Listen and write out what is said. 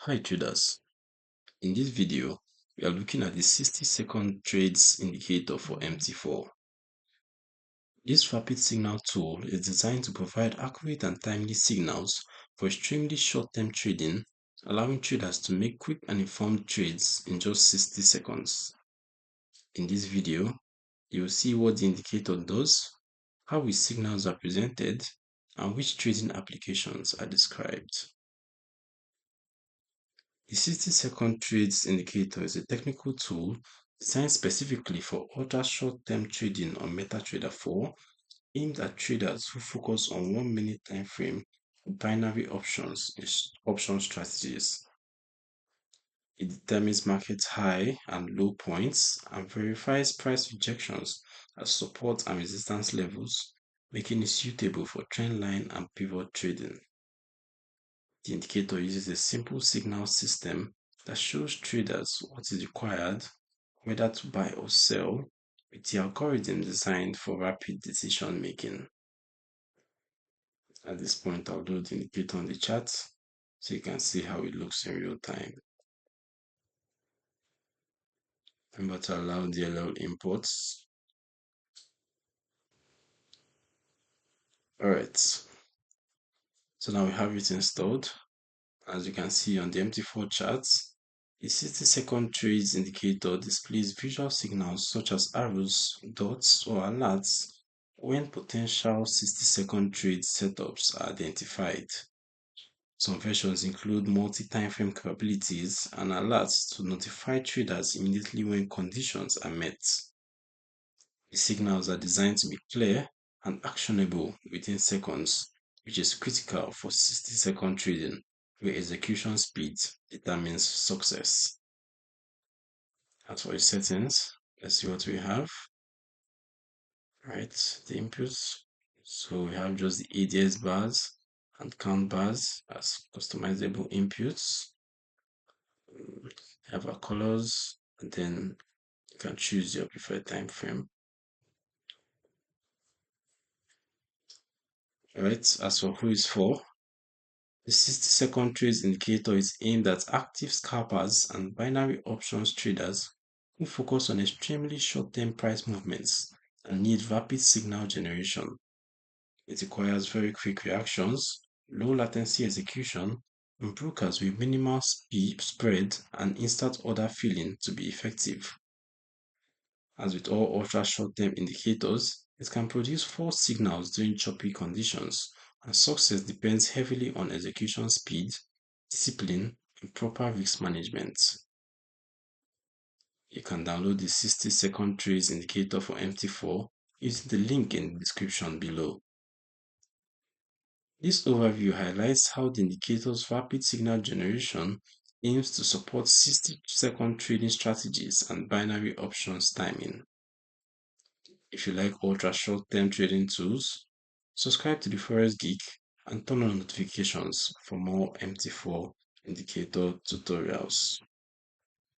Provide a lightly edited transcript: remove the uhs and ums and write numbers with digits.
Hi traders, in this video we are looking at the 60-second trades indicator for MT4. This rapid signal tool is designed to provide accurate and timely signals for extremely short-term trading, allowing traders to make quick and informed trades in just 60 seconds. In this video, you will see what the indicator does, how its signals are presented, and which trading applications are described. The 60-second trades indicator is a technical tool designed specifically for ultra short-term trading on MetaTrader 4, aimed at traders who focus on 1 minute time frame binary option strategies. It determines market high and low points and verifies price rejections as support and resistance levels, making it suitable for trendline and pivot trading. The indicator uses a simple signal system that shows traders what is required, whether to buy or sell, with the algorithm designed for rapid decision making. At this point, I'll do the indicator on the chart so you can see how it looks in real time. Remember to allow DLL imports. Alright, so now we have it installed. As you can see on the MT4 charts, the 60-second trades indicator displays visual signals such as arrows, dots, or alerts when potential 60-second trade setups are identified. Some versions include multi-timeframe capabilities and alerts to notify traders immediately when conditions are met. The signals are designed to be clear and actionable within seconds, which is critical for 60-second trading, where execution speed determines success. As for the settings, let's see what we have. Right, the inputs. So we have just the ADS bars and count bars as customizable inputs. Have our colors, and then you can choose your preferred time frame. Alright, as for who is for, the 60-second trades indicator is aimed at active scalpers and binary options traders who focus on extremely short-term price movements and need rapid signal generation. It requires very quick reactions, low latency execution, and brokers with minimal spread and instant order filling to be effective. As with all ultra short-term indicators, it can produce false signals during choppy conditions, and success depends heavily on execution speed, discipline, and proper risk management. You can download the 60-second trades indicator for MT4 using the link in the description below. This overview highlights how the indicator's rapid signal generation aims to support 60-second trading strategies and binary options timing. If you like ultra short-term trading tools, subscribe to the Forex Geek and turn on notifications for more MT4 indicator tutorials.